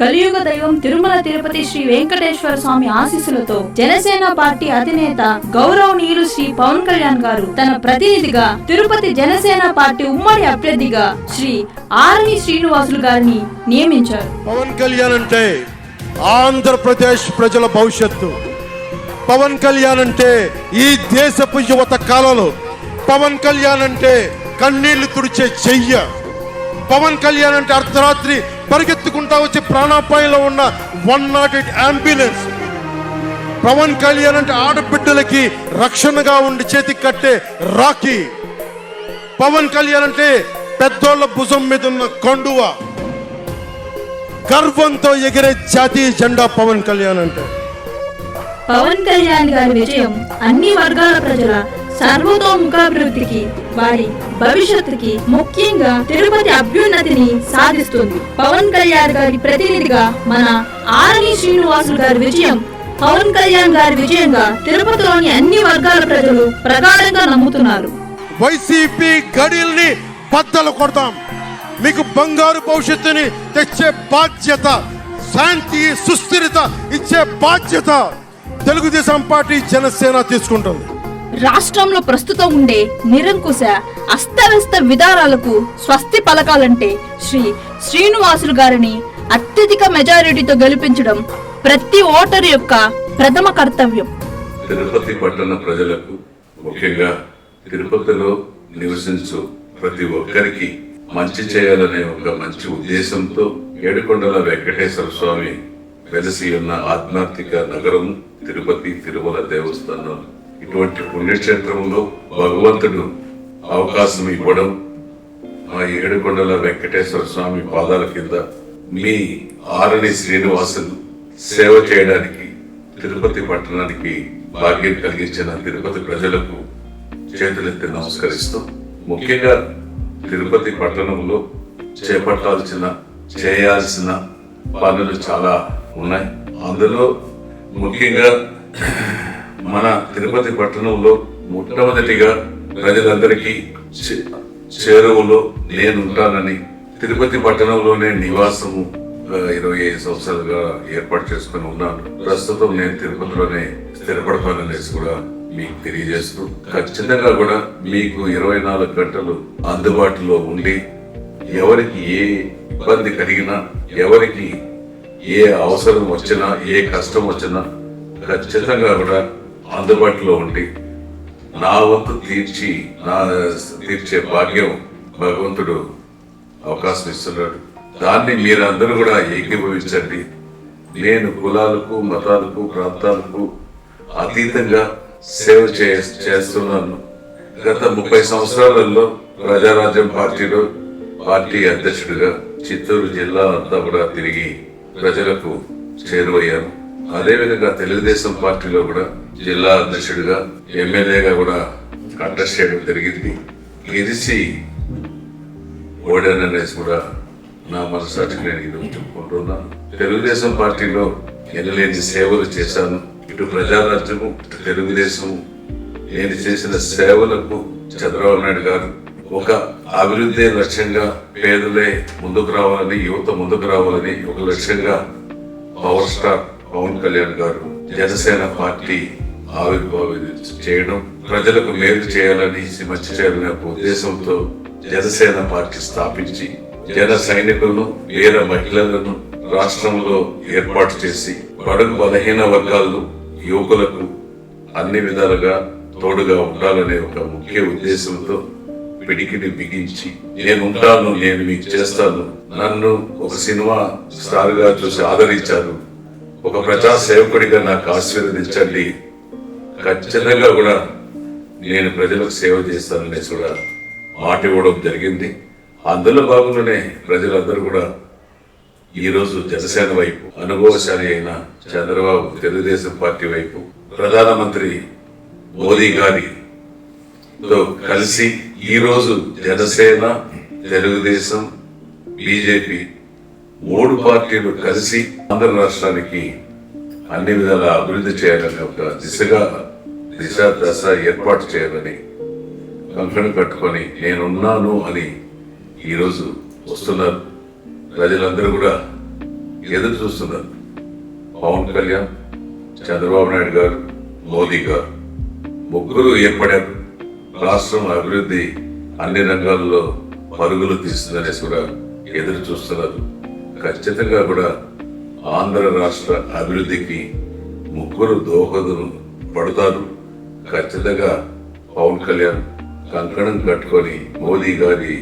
కలియుగ దైవం తిరుమల తిరుపతి శ్రీ వెంకటేశ్వర స్వామి ఆశీస్సులతో జనసేన పార్టీ అధినేత గౌరవనీయులు శ్రీ పవన్ కళ్యాణ్ గారు తన ప్రతినిధిగా తిరుపతి జనసేన పార్టీ ఉమ్మడి అభ్యర్థిగా శ్రీ ఆర్ని శ్రీనివాసులు గారిని నియమించారు. పవన్ కళ్యాణ్ అంటే ఆంధ్రప్రదేశ్ ప్రజల భవిష్యత్తు. పవన్ కళ్యాణ్ అంటే ఈ దేశపు యువత కాలంలో. పవన్ కళ్యాణ్ అంటే కన్నీళ్లు తుడిచే చెయ్య. పవన్ కళ్యాణ్ అంటే అర్ధరాత్రి పరిగెత్తుకుంటా వచ్చి ప్రాణాపాయంలో ఉన్న 108 అంబులెన్స్. పవన్ కళ్యాణ్ అంటే ఆడబిడ్డలకి రక్షణగా ఉండి చేతికి కట్టే రాఖీ. పవన్ కళ్యాణ్ అంటే పెద్దోళ్ల భుజం మీద ఉన్న కండువ. గర్వంతో ఎగిరే జాతీయ జెండా పవన్ కళ్యాణ్ అంటే. పవన్ కళ్యాణ్ గారి విజయం అన్ని వర్గాల ప్రజల సర్వతోముఖాభివృద్ధికి, వారి భవిష్యత్తుకి, ముఖ్యంగా తిరుపతి అభ్యున్నతిని సాధిస్తుంది. పవన్ కళ్యాణ్ గారి ప్రతినిధిగా మన ఆర్ని శ్రీనివాసులు గారి విజయం పవన్ కళ్యాణ్ గారి విజయంగా తిరుపతిలోని అన్ని వర్గాల ప్రజలు ప్రగాఢంగా నమ్ముతున్నారు. వైసీపీ గడిల్ని బద్దలు కొడతాం. మీకు బంగారు భవిష్యత్తుని తెచ్చే బాధ్యత, శాంతి సుస్థిరత ఇచ్చే బాధ్యత తెలుగుదేశం పార్టీ జనసేన తీసుకుంటుంది. రాష్ట్రంలో ప్రస్తుతం ఉండే నిరంకుశ అస్తవ్యస్త విధానాలకు స్వస్తి పలకాలంటే శ్రీనివాసులు గారిని అత్యధిక మెజారిటీతో గెలిపించడం ప్రతి ఓటరు యొక్క ప్రథమ కర్తవ్యం. తిరుపతి పట్టణ ప్రజలకు, ముఖ్యంగా తిరుపతిలో నివసించు ప్రతి ఒక్కరికి మంచి చేయాలనే ఒక మంచి ఉద్దేశంతో ఏడుకొండల వెంకటేశ్వర స్వామి వెలసి ఉన్న ఆధ్యాత్మిక నగరం తిరుపతి తిరుమల దేవస్థానం. ఇటువంటి పుణ్యక్షేత్రంలో భగవంతుడు అవకాశం ఇవ్వడం, ఆ ఏడుకొండల వెంకటేశ్వర స్వామి పాదాల కింద మీ ఆర్ని శ్రీనివాసులు సేవ చేయడానికి తిరుపతి పట్టణానికి భాగ్యం కలిగించిన తిరుపతి ప్రజలకు చేతులెత్తి నమస్కరిస్తూ, ముఖ్యంగా తిరుపతి పట్టణంలో చేయాల్సిన పనులు చాలా ఉన్నాయి. అందులో ముఖ్యంగా మన తిరుపతి పట్టణంలో మొట్టమొదటిగా ప్రజలందరికీ చేరువలో నేనుంటానని, తిరుపతి పట్టణంలోనే నివాసము 25 సంవత్సరాలుగా ఏర్పాటు చేసుకుని ఉన్నాను. ప్రస్తుతం నేను తిరుపతిలోనే స్థిరపడతాననేసి కూడా మీకు తెలియజేస్తూ, ఖచ్చితంగా కూడా మీకు 24 గంటలు అందుబాటులో ఉండి, ఎవరికి ఏ ఇబ్బంది కలిగినా, ఎవరికి ఏ అవసరం వచ్చినా, ఏ కష్టం వచ్చినా ఖచ్చితంగా కూడా అందుబాటులో ఉండి నా వంతు తీర్చే భాగ్యం భగవంతుడు అవకాశం ఇస్తున్నాడు. దాన్ని మీరందరూ కూడా ఏకీభవించండి. నేను కులాలకు, మతాలకు, ప్రాంతాలకు అతీతంగా సేవ చేస్తున్నాను. గత 30 సంవత్సరాలలో ప్రజారాజ్యం పార్టీలో పార్టీ అధ్యక్షుడిగా చిత్తూరు జిల్లా అంతా కూడా తిరిగి ప్రజలకు చేరువయ్యాను. అదేవిధంగా తెలుగుదేశం పార్టీలో కూడా జిల్లా అధ్యక్షుడిగా, ఎమ్మెల్యేగా కూడా కంటెస్ట్ చేయడం జరిగింది. గెలిచి ఓడాననేసి కూడా నా మనసాటికి నేను ఈరోజు చెప్పుకుంటున్నాను. తెలుగుదేశం పార్టీలో ఎనలేని సేవలు చేశాను. ఇటు ప్రజారాజ్యము, ఇటు తెలుగుదేశము, నేను చేసిన సేవలకు చంద్రబాబు నాయుడు గారు ఒక అభివృద్ధి లక్ష్యంగా, పేదలే ముందుకు రావాలని, యువత ముందుకు రావాలని ఒక లక్ష్యంగా పవర్ స్టార్ పవన్ కళ్యాణ్ గారు జనసేన పార్టీ ఆవిర్భావం చేయడం, ప్రజలకు మేలు చేయాలని, మంచి చేయాలనే ఉద్దేశంతో జనసేన పార్టీ స్థాపించి జన సైనికులను, వీర మహిళలను రాష్ట్రంలో ఏర్పాటు చేసి బడుగు బలహీన వర్గాలు, యువకులకు అన్ని విధాలుగా తోడుగా ఉండాలనే ఒక ముఖ్య ఉద్దేశంతో పిడికిని బిగించి, నేను ఉంటాను, నేను మీకు చేస్తాను, నన్ను ఒక సినిమా స్టార్ గా చూసి ఆదరించారు, ఒక ప్రజా సేవకుడిగా నాకు ఆశీర్వదించండి, ఖచ్చితంగా కూడా నేను ప్రజలకు సేవ చేస్తాననేసి కూడా మాట ఇవ్వడం జరిగింది. అందులో భాగంగానే ప్రజలందరూ కూడా ఈరోజు జనసేన వైపు, అనుభవశాలి అయిన చంద్రబాబు తెలుగుదేశం పార్టీ వైపు, ప్రధానమంత్రి మోదీ గారితో కలిసి ఈరోజు జనసేన, తెలుగుదేశం, బీజేపీ 3 పార్టీలు కలిసి ఆంధ్ర రాష్ట్రానికి అన్ని విధాల అభివృద్ధి చేయాలని, ఒక దశ ఏర్పాటు చేయాలని కంకణం కట్టుకొని నేనున్నాను అని ఈరోజు వస్తున్నారు. ప్రజలందరూ కూడా ఎదురు చూస్తున్నారు. పవన్ కళ్యాణ్, చంద్రబాబు నాయుడు గారు, మోదీ గారు ముగ్గురు ఏర్పడారు. రాష్ట్రం అభివృద్ధి అన్ని రంగాల్లో పరుగులు తీస్తుందనేసి కూడా ఎదురు చూస్తున్నారు. ఖచ్చితంగా కూడా ఆంధ్ర రాష్ట్ర అభివృద్ధికి ముగ్గురు దోహదం పడతారు. ఖచ్చితంగా పవన్ కళ్యాణ్ కంకణం కట్టుకొని మోదీ గారి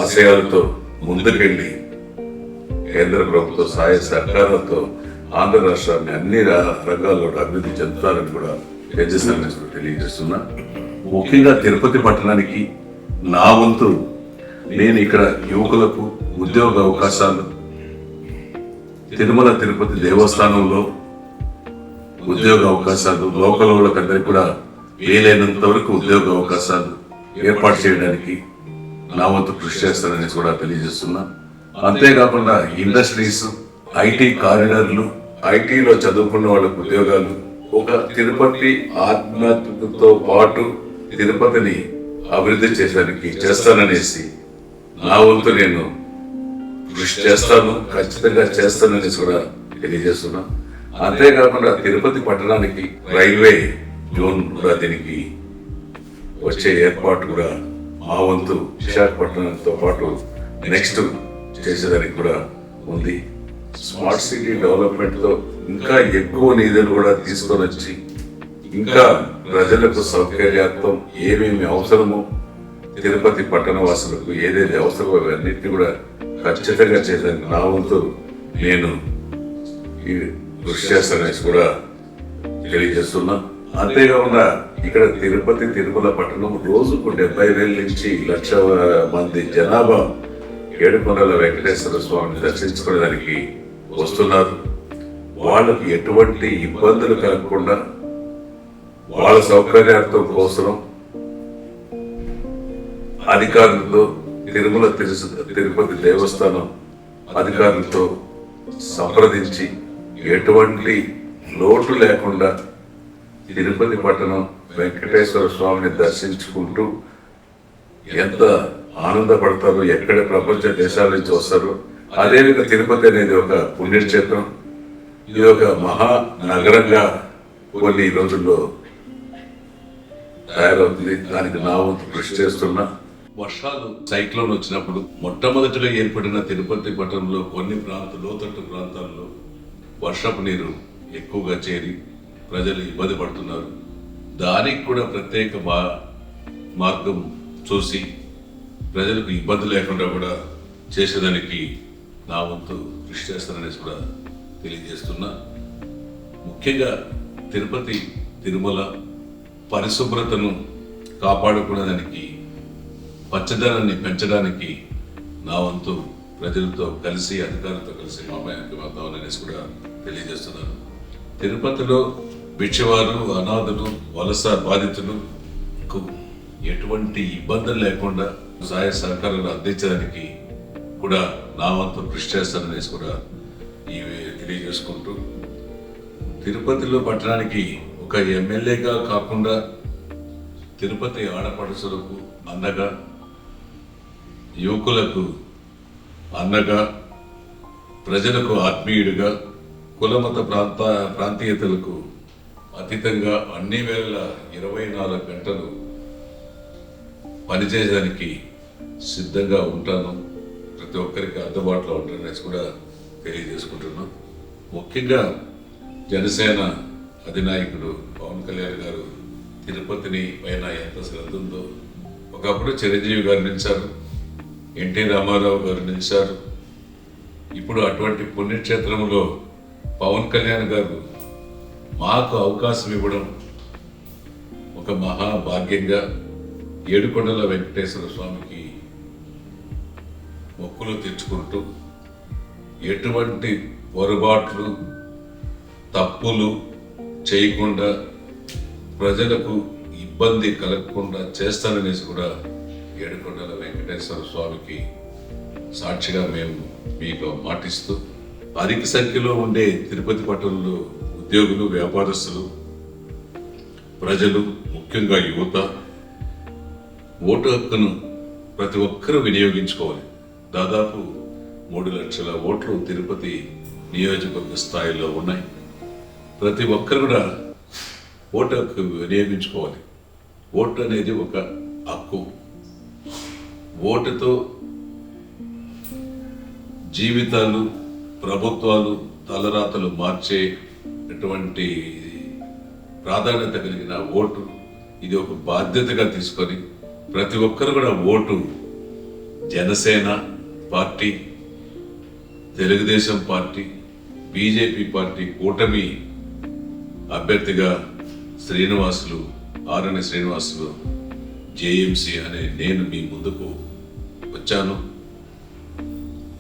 ఆశయాలతో ముందుకెళ్ళి కేంద్ర ప్రభుత్వ సహాయ సహకారాలతో ఆంధ్ర రాష్ట్రాన్ని అన్ని రంగాల్లో అభివృద్ధి చెందుతారని కూడా తెలియజేస్తున్నా. ముఖ్యంగా తిరుపతి పట్టణానికి నా వంతు నేను ఇక్కడ యువకులకు ఉద్యోగ అవకాశాలు, తిరుమల తిరుపతి దేవస్థానంలో ఉద్యోగ అవకాశాలు, లోకల్ వాళ్ళకందరికీ కూడా వీలైనంత వరకు ఉద్యోగ అవకాశాలు ఏర్పాటు చేయడానికి నా వంతు కృషి చేస్తానని కూడా తెలియజేస్తున్నా. అంతేకాకుండా ఇండస్ట్రీస్, ఐటీ కారిడార్లు, ఐటీలో చదువుకున్న వాళ్ళకు ఉద్యోగాలు, ఒక తిరుపతి ఆత్మతో పాటు తిరుపతిని అభివృద్ధి చేయడానికి చేస్తాననేసి నా వంతు నేను కృషి చేస్తాను, ఖచ్చితంగా చేస్తానని కూడా తెలియజేస్తున్నా. అంతేకాకుండా తిరుపతి పట్టణానికి రైల్వే జోన్ కూడా దీనికి వచ్చే ఏర్పాటు కూడా మా వంతు విశాఖపట్నంతో పాటు నెక్స్ట్ చేసేదానికి కూడా ఉంది. స్మార్ట్ సిటీ డెవలప్మెంట్ తో ఇంకా ఎక్కువ నిధులు కూడా తీసుకొని వచ్చి ఇంకా ప్రజలకు సౌకర్యార్థం ఏమేమి అవసరమో తిరుపతి పట్టణ వాసులకు ఏదైతే అవసరమో అవన్నిటిని కూడా ఖచ్చితంగా చేసేదానికి నా వంతు నేను ఈ కృషి చేస్తానని కూడా తెలియజేస్తున్నా. అంతేకాకుండా ఇక్కడ తిరుపతి తిరుమల పట్టణం రోజుకు 70,000 నుంచి 1,00,000 మంది జనాభా ఏడుకొండల వెంకటేశ్వర స్వామిని దర్శించుకోవడానికి వస్తున్నారు. వాళ్ళకి ఎటువంటి ఇబ్బందులు కలగకుండా వాళ్ళ సౌకర్యార్థం కోసం అధికారులతో తిరుపతి దేవస్థానం అధికారులతో సంప్రదించి ఎటువంటి లోటు లేకుండా తిరుపతి పట్టణం వెంకటేశ్వర స్వామిని దర్శించుకుంటూ ఎంత ఆనందపడతారో, ఎక్కడ ప్రపంచ దేశాల నుంచి వస్తారో. అదేవిధంగా తిరుపతి అనేది ఒక పుణ్యక్షేత్రం, ఇది ఒక మహానగరంగా కొన్ని రోజుల్లో తయారవుతుంది. దానికి నా వంతు కృషి చేస్తున్నా. వర్షాలు, సైక్లోన్ వచ్చినప్పుడు మొట్టమొదటిగా ఏర్పడిన తిరుపతి పట్టణంలో కొన్ని లోతట్టు ప్రాంతాల్లో వర్షపు నీరు ఎక్కువగా చేరి ప్రజలు ఇబ్బంది పడుతున్నారు. దానికి కూడా ప్రత్యేక మార్గం చూసి ప్రజలకు ఇబ్బంది లేకుండా కూడా చేసేదానికి నా వంతు కృషి చేస్తాననేసి కూడా తెలియజేస్తున్నా. ముఖ్యంగా తిరుపతి తిరుమల పరిశుభ్రతను కాపాడుకునేదానికి, పచ్చదనాన్ని పెంచడానికి నా వంతు ప్రజలతో కలిసి, అధికారులతో కలిసి మామయ్యమనేసి కూడా తెలియజేస్తున్నాను. తిరుపతిలో భిక్షవారు, అనాథులు, వలస బాధితులకు ఎటువంటి ఇబ్బందులు లేకుండా సహాయ సహకారాలు అందించడానికి కూడా నా వంతు కృషి చేస్తాననేసి కూడా తెలియజేసుకుంటూ, తిరుపతిలో పట్టణానికి ఒక ఎమ్మెల్యేగా కాకుండా తిరుపతి ఆడపడుచులకు అన్నగా, యువకులకు అన్నగా, ప్రజలకు ఆత్మీయుడిగా, కులమత ప్రాంతీయతలకు అతీతంగా అన్ని వేళ 24 గంటలు పనిచేయడానికి సిద్ధంగా ఉంటాను. ప్రతి ఒక్కరికి అందుబాటులో ఉంటాననేసి కూడా తెలియజేసుకుంటున్నాం. ముఖ్యంగా జనసేన అధినాయకుడు పవన్ కళ్యాణ్ గారు తిరుపతిని పైన ఎంత శ్రద్ధ ఉందో, ఒకప్పుడు చిరంజీవి గారు నిలిచారు, ఎన్టీ రామారావు గారు నిలిచారు. ఇప్పుడు అటువంటి పుణ్యక్షేత్రంలో పవన్ కళ్యాణ్ గారు మాకు అవకాశం ఇవ్వడం ఒక మహాభాగ్యంగా ఏడుకొండల వెంకటేశ్వర స్వామికి మొక్కులు తెచ్చుకుంటూ ఎటువంటి పొరపాట్లు, తప్పులు చేయకుండా ప్రజలకు ఇబ్బంది కలగకుండా చేస్తాననేసి కూడా ఏడుకొండల వెంకటేశ్వర స్వామికి సాక్షిగా మేము మీకు మాటిస్తూ, అధిక సంఖ్యలో ఉండే తిరుపతి పట్టణంలో ఉద్యోగులు, వ్యాపారస్తులు, ప్రజలు, ముఖ్యంగా యువత ఓటు హక్కును ప్రతి ఒక్కరూ వినియోగించుకోవాలి. దాదాపు 3 లక్షల ఓట్లు తిరుపతి నియోజకవర్గ స్థాయిలో ఉన్నాయి. ప్రతి ఒక్కరు కూడా ఓటు హక్కు వినియోగించుకోవాలి. ఓటు అనేది ఒక హక్కు. ఓటుతో జీవితాలు, ప్రభుత్వాలు, తలరాతలు మార్చేటువంటి ప్రాధాన్యత కలిగిన ఓటు. ఇది ఒక బాధ్యతగా తీసుకొని ప్రతి ఒక్కరు కూడా vote Janasena party, Telugu Desam party, BJP party కూటమి అభ్యర్థిగా ఆరణి శ్రీనివాసులు జేఎంసీ అనే నేను మీ ముందుకు వచ్చాను.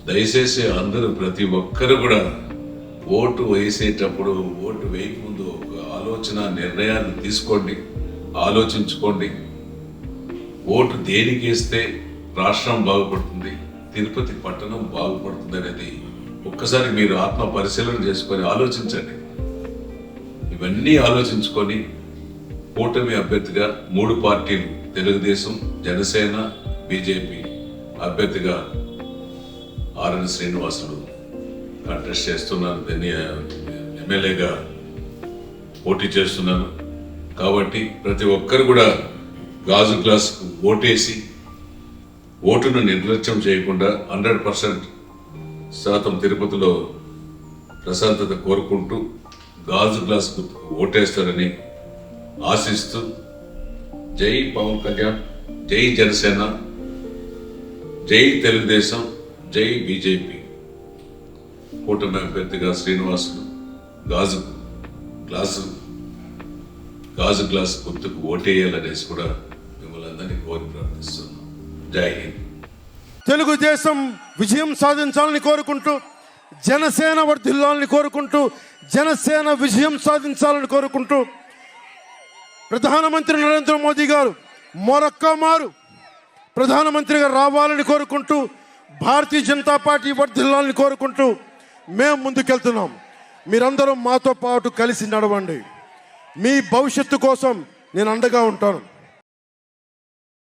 దయచేసి అందరూ ప్రతి ఒక్కరు కూడా ఓటు వేసేటప్పుడు, ఓటు వేయకముందు ఒక ఆలోచన, నిర్ణయాన్ని తీసుకోండి, ఆలోచించుకోండి. ఓటు దేనికి వేస్తే రాష్ట్రం బాగుపడుతుంది, తిరుపతి పట్టణం బాగుపడుతుంది అనేది ఒక్కసారి మీరు ఆత్మ పరిశీలన చేసుకొని ఆలోచించండి. ఇవన్నీ ఆలోచించుకొని కూటమి అభ్యర్థిగా 3 పార్టీలు తెలుగుదేశం, జనసేన, బీజేపీ అభ్యర్థిగా ఆరణి శ్రీనివాసులు కంటెస్ట్ చేస్తున్నారు. ఎమ్మెల్యేగా పోటీ చేస్తున్నారు. కాబట్టి ప్రతి ఒక్కరు కూడా గాజు గ్లాసుకు ఓటేసి ఓటును నిర్లక్ష్యం చేయకుండా 100% తిరుపతిలో ప్రశాంతత కోరుకుంటూ గాజు గ్లాసుకు ఓటేస్తారని ఆశిస్తూ జై పవన్ కళ్యాణ్, జై జనసేన, జై తెలుగుదేశం, జై బీజేపీ కూటమి అభ్యర్థిగా శ్రీనివాసులు గాజు గ్లాస్ గుర్తుకు ఓటేయాలనేసి కూడా మిమ్మల్ని అందరినీ కోరి ప్రార్థిస్తున్నాం. జై హింద్. తెలుగుదేశం విజయం సాధించాలని కోరుకుంటూ, జనసేన వర్ధిల్లాలని కోరుకుంటూ, జనసేన విజయం సాధించాలని కోరుకుంటూ, ప్రధానమంత్రి నరేంద్ర మోదీ గారు మరొక్క మారు ప్రధానమంత్రిగా రావాలని కోరుకుంటూ, భారతీయ జనతా పార్టీ వర్ధిల్లాలని కోరుకుంటూ మేము ముందుకెళ్తున్నాం. మీరందరూ మాతో పాటు కలిసి నడవండి. మీ భవిష్యత్తు కోసం నేను అండగా ఉంటాను.